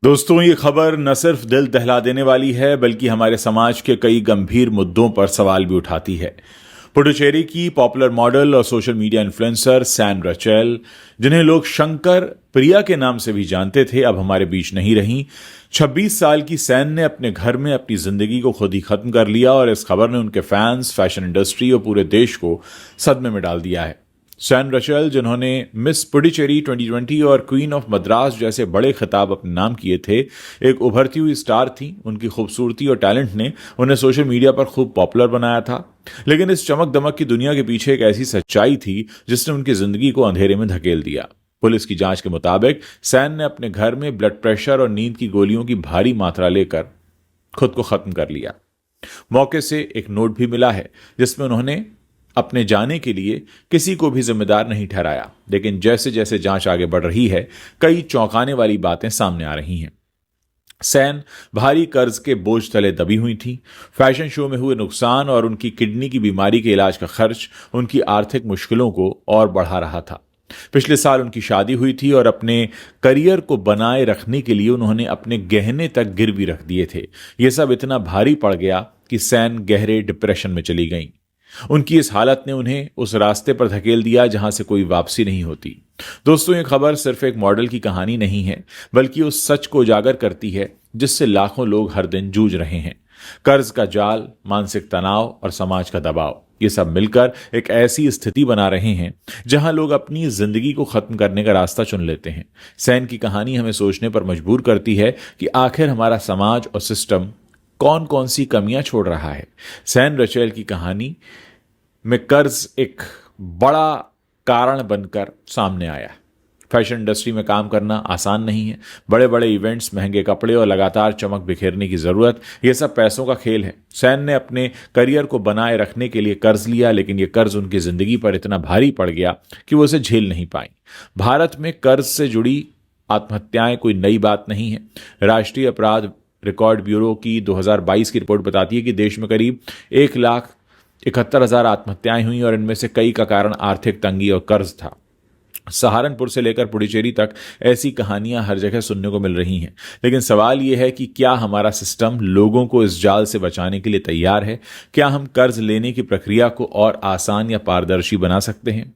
दोस्तों, ये खबर न सिर्फ दिल दहला देने वाली है बल्कि हमारे समाज के कई गंभीर मुद्दों पर सवाल भी उठाती है। पुडुचेरी की पॉपुलर मॉडल और social media influencer San Rachel, जिन्हें लोग शंकर प्रिया के नाम से भी जानते थे, अब हमारे बीच नहीं रहीं। 26 साल की सैन ने अपने घर में अपनी जिंदगी को खुद ही खत्म कर लिया और इस खबर ने उनके फैंस, फैशन इंडस्ट्री और पूरे देश को सदमे में डाल दिया है। सैन रचेल, जिन्होंने मिस पुडुचेरी 2020 और क्वीन ऑफ मद्रास जैसे बड़े खिताब अपने नाम किए थे, एक उभरती हुई स्टार थी। उनकी खूबसूरती और टैलेंट ने उन्हें सोशल मीडिया पर खूब पॉपुलर बनाया था। लेकिन इस चमक दमक की दुनिया के पीछे एक ऐसी सच्चाई थी जिसने उनकी जिंदगी को अंधेरे में धकेल दिया। पुलिस की जांच के मुताबिक सैन ने अपने घर में ब्लड प्रेशर और नींद की गोलियों की भारी मात्रा लेकर खुद को खत्म कर लिया। मौके से एक नोट भी मिला है जिसमें उन्होंने अपने जाने के लिए किसी को भी जिम्मेदार नहीं ठहराया। लेकिन जैसे जैसे जांच आगे बढ़ रही है, कई चौंकाने वाली बातें सामने आ रही हैं। सैन भारी कर्ज के बोझ तले दबी हुई थी। फैशन शो में हुए नुकसान और उनकी किडनी की बीमारी के इलाज का खर्च उनकी आर्थिक मुश्किलों को और बढ़ा रहा था। पिछले साल उनकी शादी हुई थी और अपने करियर को बनाए रखने के लिए उन्होंने अपने गहने तक गिरवी रख दिए थे। यह सब इतना भारी पड़ गया कि सैन गहरे डिप्रेशन में चली गईं। उनकी इस हालत ने उन्हें उस रास्ते पर धकेल दिया जहां से कोई वापसी नहीं होती। दोस्तों, ये खबर सिर्फ एक मॉडल की कहानी नहीं है, बल्कि उस सच को उजागर करती है जिससे लाखों लोग हर दिन जूझ रहे हैं। कर्ज का जाल, मानसिक तनाव और समाज का दबाव, ये सब मिलकर एक ऐसी स्थिति बना रहे हैं जहां लोग अपनी जिंदगी को खत्म करने का रास्ता चुन लेते हैं। सैन की कहानी हमें सोचने पर मजबूर करती है कि आखिर हमारा समाज और सिस्टम कौन कौन सी कमियां छोड़ रहा है। सैन रचेल की कहानी में कर्ज एक बड़ा कारण बनकर सामने आया। फैशन इंडस्ट्री में काम करना आसान नहीं है। बड़े बड़े इवेंट्स, महंगे कपड़े और लगातार चमक बिखेरने की जरूरत, यह सब पैसों का खेल है। सैन ने अपने करियर को बनाए रखने के लिए कर्ज लिया, लेकिन यह कर्ज उनकी जिंदगी पर इतना भारी पड़ गया कि वो उसे झेल नहीं पाई। भारत में कर्ज से जुड़ी आत्महत्याएं कोई नई बात नहीं है। राष्ट्रीय अपराध रिकॉर्ड ब्यूरो की 2022 की रिपोर्ट बताती है कि देश में करीब 1,71,000 आत्महत्याएं हुई और इनमें से कई का कारण आर्थिक तंगी और कर्ज था। सहारनपुर से लेकर पुडुचेरी तक ऐसी कहानियां हर जगह सुनने को मिल रही हैं। लेकिन सवाल यह है कि क्या हमारा सिस्टम लोगों को इस जाल से बचाने के लिए तैयार है? क्या हम कर्ज लेने की प्रक्रिया को और आसान या पारदर्शी बना सकते हैं?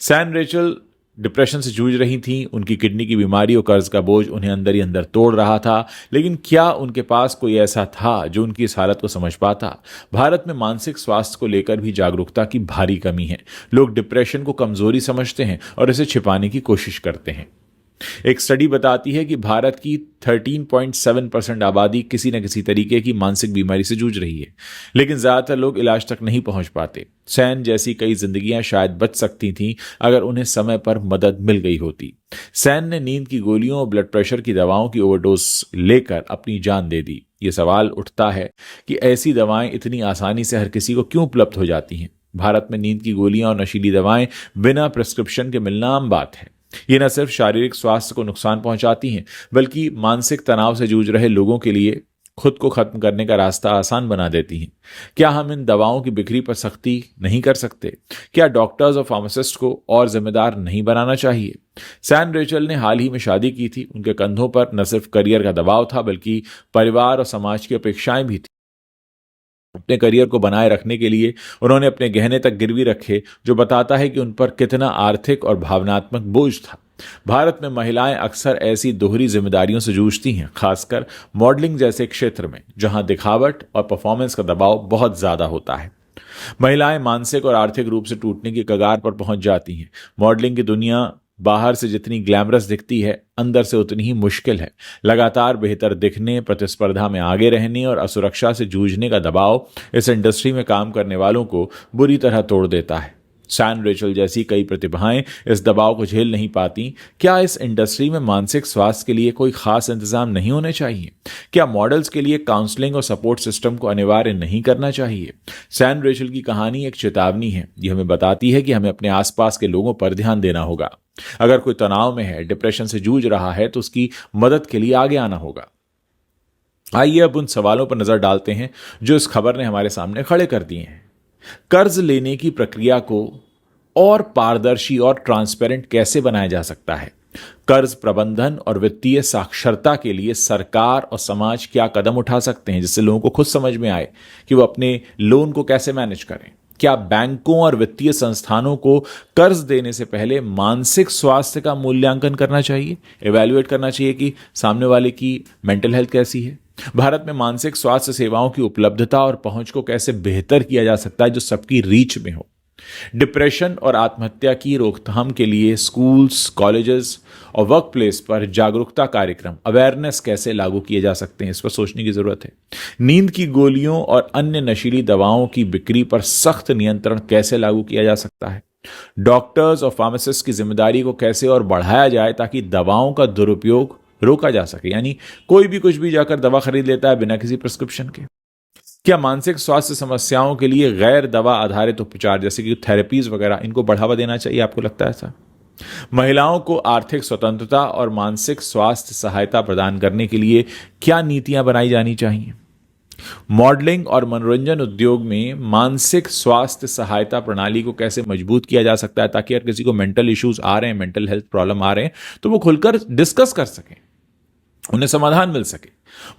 सैन रेचल डिप्रेशन से जूझ रही थीं। उनकी किडनी की बीमारी और कर्ज का बोझ उन्हें अंदर ही अंदर तोड़ रहा था। लेकिन क्या उनके पास कोई ऐसा था जो उनकी इस हालत को समझ पाता? भारत में मानसिक स्वास्थ्य को लेकर भी जागरूकता की भारी कमी है। लोग डिप्रेशन को कमजोरी समझते हैं और इसे छिपाने की कोशिश करते हैं। एक स्टडी बताती है कि भारत की 13.7% आबादी किसी न किसी तरीके की मानसिक बीमारी से जूझ रही है, लेकिन ज्यादातर लोग इलाज तक नहीं पहुंच पाते। सैन जैसी कई जिंदगियां शायद बच सकती थीं अगर उन्हें समय पर मदद मिल गई होती। सैन ने नींद की गोलियों और ब्लड प्रेशर की दवाओं की ओवरडोज लेकर अपनी जान दे दी। ये सवाल उठता है कि ऐसी दवाएं इतनी आसानी से हर किसी को क्यों उपलब्ध हो जाती हैं? भारत में नींद की गोलियां और नशीली दवाएं बिना प्रिस्क्रिप्शन के मिलना आम बात है। ये न सिर्फ शारीरिक स्वास्थ्य को नुकसान पहुंचाती हैं, बल्कि मानसिक तनाव से जूझ रहे लोगों के लिए खुद को खत्म करने का रास्ता आसान बना देती हैं। क्या हम इन दवाओं की बिक्री पर सख्ती नहीं कर सकते? क्या डॉक्टर्स और फार्मासिस्ट को और जिम्मेदार नहीं बनाना चाहिए? सैन रेचल ने हाल ही में शादी की थी। उनके कंधों पर न सिर्फ करियर का दबाव था, बल्कि परिवार और समाज की अपेक्षाएं भी थी। अपने करियर को बनाए रखने के लिए उन्होंने अपने गहने तक गिरवी रखे, जो बताता है कि उन पर कितना आर्थिक और भावनात्मक बोझ था। भारत में महिलाएं अक्सर ऐसी दोहरी जिम्मेदारियों से जूझती हैं, खासकर मॉडलिंग जैसे क्षेत्र में, जहां दिखावट और परफॉर्मेंस का दबाव बहुत ज्यादा होता है। महिलाएं मानसिक और आर्थिक रूप से टूटने की कगार पर पहुंच जाती हैं। मॉडलिंग की दुनिया बाहर से जितनी ग्लैमरस दिखती है, अंदर से उतनी ही मुश्किल है। लगातार बेहतर दिखने, प्रतिस्पर्धा में आगे रहने और असुरक्षा से जूझने का दबाव इस इंडस्ट्री में काम करने वालों को बुरी तरह तोड़ देता है। सैन रेचल जैसी कई प्रतिभाएं इस दबाव को झेल नहीं पाती। क्या इस इंडस्ट्री में मानसिक स्वास्थ्य के लिए कोई खास इंतजाम नहीं होने चाहिए? क्या मॉडल्स के लिए काउंसलिंग और सपोर्ट सिस्टम को अनिवार्य नहीं करना चाहिए? सैन रेचल की कहानी एक चेतावनी है। यह हमें बताती है कि हमें अपने आसपास के लोगों पर ध्यान देना होगा। अगर कोई तनाव में है, डिप्रेशन से जूझ रहा है, तो उसकी मदद के लिए आगे आना होगा। आइए अब उन सवालों पर नजर डालते हैं जो इस खबर ने हमारे सामने खड़े कर दिए हैं। कर्ज लेने की प्रक्रिया को और पारदर्शी और ट्रांसपेरेंट कैसे बनाया जा सकता है? कर्ज प्रबंधन और वित्तीय साक्षरता के लिए सरकार और समाज क्या कदम उठा सकते हैं जिससे लोगों को खुद समझ में आए कि वो अपने लोन को कैसे मैनेज करें। क्या बैंकों और वित्तीय संस्थानों को कर्ज देने से पहले मानसिक स्वास्थ्य का मूल्यांकन करना चाहिए, इवैल्यूएट करना चाहिए कि सामने वाले की मेंटल हेल्थ कैसी है। भारत में मानसिक स्वास्थ्य सेवाओं की उपलब्धता और पहुंच को कैसे बेहतर किया जा सकता है जो सबकी रीच में हो। डिप्रेशन और आत्महत्या की रोकथाम के लिए स्कूल्स, कॉलेजेस और वर्क प्लेस पर जागरूकता कार्यक्रम, अवेयरनेस कैसे लागू किए जा सकते हैं, इस पर सोचने की जरूरत है। नींद की गोलियों और अन्य नशीली दवाओं की बिक्री पर सख्त नियंत्रण कैसे लागू किया जा सकता है। डॉक्टर्स और फार्मासिस्ट की जिम्मेदारी को कैसे और बढ़ाया जाए ताकि दवाओं का दुरुपयोग रोका जा सके, यानी कोई भी कुछ भी जाकर दवा खरीद लेता है बिना किसी प्रिस्क्रिप्शन के। क्या मानसिक स्वास्थ्य समस्याओं के लिए गैर दवा आधारित उपचार जैसे कि थेरेपीज वगैरह, इनको बढ़ावा देना चाहिए, आपको लगता है ऐसा? महिलाओं को आर्थिक स्वतंत्रता और मानसिक स्वास्थ्य सहायता प्रदान करने के लिए क्या नीतियां बनाई जानी चाहिए? मॉडलिंग और मनोरंजन उद्योग में मानसिक स्वास्थ्य सहायता प्रणाली को कैसे मजबूत किया जा सकता है ताकि अगर किसी को मेंटल इश्यूज आ रहे हैं, मेंटल हेल्थ प्रॉब्लम आ रहे हैं, तो वो खुलकर डिस्कस कर सकें, उन्हें समाधान मिल सके।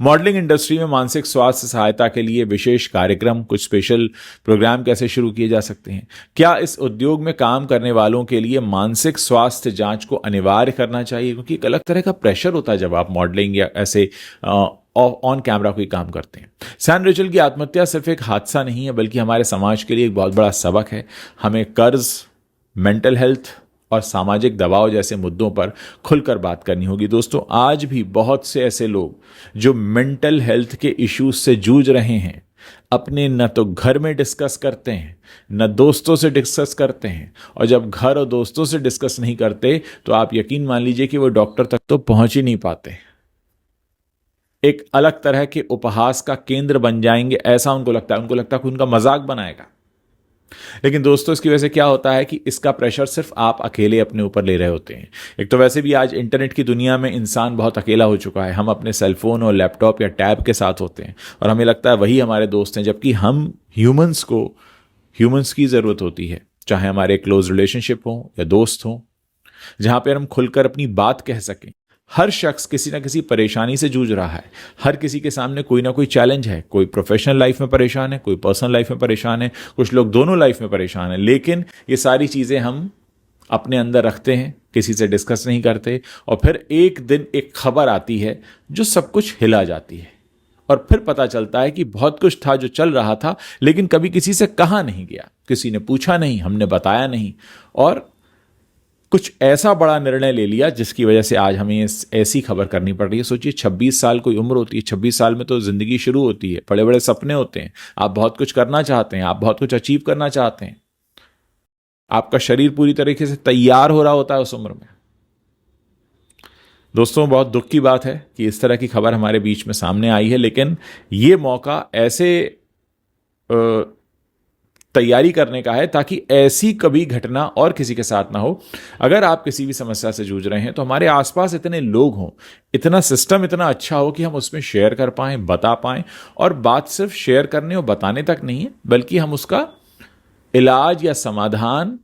मॉडलिंग इंडस्ट्री में मानसिक स्वास्थ्य सहायता के लिए विशेष कार्यक्रम, कुछ स्पेशल प्रोग्राम कैसे शुरू किए जा सकते हैं? क्या इस उद्योग में काम करने वालों के लिए मानसिक स्वास्थ्य जांच को अनिवार्य करना चाहिए, क्योंकि एक अलग तरह का प्रेशर होता है जब आप मॉडलिंग या ऐसे ऑन कैमरा कोई काम करते हैं। सैन रेचल की आत्महत्या सिर्फ एक हादसा नहीं है बल्कि हमारे समाज के लिए एक बहुत बड़ा सबक है। हमें कर्ज, मेंटल हेल्थ और सामाजिक दबाव जैसे मुद्दों पर खुलकर बात करनी होगी। दोस्तों, आज भी बहुत से ऐसे लोग जो मेंटल हेल्थ के इश्यूज से जूझ रहे हैं, अपने न तो घर में डिस्कस करते हैं, न दोस्तों से डिस्कस करते हैं, और जब घर और दोस्तों से डिस्कस नहीं करते तो आप यकीन मान लीजिए कि वो डॉक्टर तक तो पहुंच ही नहीं पाते। एक अलग तरह के उपहास का केंद्र बन जाएंगे, ऐसा उनको लगता है कि उनका मजाक बनाएगा। लेकिन दोस्तों, इसकी वजह से क्या होता है कि इसका प्रेशर सिर्फ आप अकेले अपने ऊपर ले रहे होते हैं। एक तो वैसे भी आज इंटरनेट की दुनिया में इंसान बहुत अकेला हो चुका है। हम अपने सेलफोन और लैपटॉप या टैब के साथ होते हैं और हमें लगता है वही हमारे दोस्त हैं, जबकि हम ह्यूमंस की ज़रूरत होती है, चाहे हमारे क्लोज रिलेशनशिप हो या दोस्त हो, जहां पर हम खुलकर अपनी बात कह सकें। हर शख्स किसी ना किसी परेशानी से जूझ रहा है। हर किसी के सामने कोई ना कोई चैलेंज है। कोई प्रोफेशनल लाइफ में परेशान है, कोई पर्सनल लाइफ में परेशान है, कुछ लोग दोनों लाइफ में परेशान है। लेकिन ये सारी चीज़ें हम अपने अंदर रखते हैं, किसी से डिस्कस नहीं करते, और फिर एक दिन एक खबर आती है जो सब कुछ हिला जाती है, और फिर पता चलता है कि बहुत कुछ था जो चल रहा था लेकिन कभी किसी से कहा नहीं गया, किसी ने पूछा नहीं, हमने बताया नहीं, और कुछ ऐसा बड़ा निर्णय ले लिया जिसकी वजह से आज हमें ऐसी खबर करनी पड़ रही है। सोचिए, 26 साल कोई उम्र होती है, 26 साल में तो जिंदगी शुरू होती है, बड़े बड़े सपने होते हैं, आप बहुत कुछ करना चाहते हैं, आप बहुत कुछ अचीव करना चाहते हैं, आपका शरीर पूरी तरीके से तैयार हो रहा होता है उस उम्र में। दोस्तों, बहुत दुख की बात है कि इस तरह की खबर हमारे बीच में सामने आई है, लेकिन ये मौका ऐसे तैयारी करने का है ताकि ऐसी कभी घटना और किसी के साथ ना हो। अगर आप किसी भी समस्या से जूझ रहे हैं तो हमारे आसपास इतने लोग हों, इतना सिस्टम इतना अच्छा हो कि हम उसमें शेयर कर पाएं, बता पाएं, और बात सिर्फ शेयर करने और बताने तक नहीं है बल्कि हम उसका इलाज या समाधान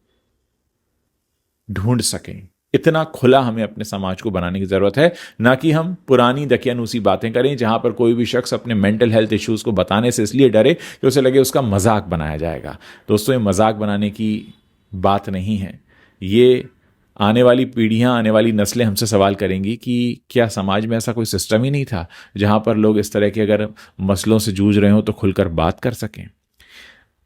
ढूंढ सकें। इतना खुला हमें अपने समाज को बनाने की जरूरत है, ना कि हम पुरानी दकियानूसी बातें करें जहां पर कोई भी शख्स अपने मेंटल हेल्थ इश्यूज को बताने से इसलिए डरे कि उसे लगे उसका मजाक बनाया जाएगा। दोस्तों, ये मजाक बनाने की बात नहीं है। ये आने वाली पीढ़ियां, आने वाली नस्लें हमसे सवाल करेंगी कि क्या समाज में ऐसा कोई सिस्टम ही नहीं था जहां पर लोग इस तरह के अगर मसलों से जूझ रहे हो तो खुलकर बात कर सकें।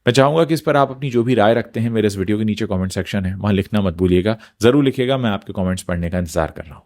मैं चाहूंगा कि इस पर आप अपनी जो भी राय रखते हैं मेरे इस वीडियो के नीचे कमेंट सेक्शन है, वहां लिखना मत भूलिएगा। जरूर लिखिएगा, मैं आपके कमेंट्स पढ़ने का इंतजार कर रहा हूं।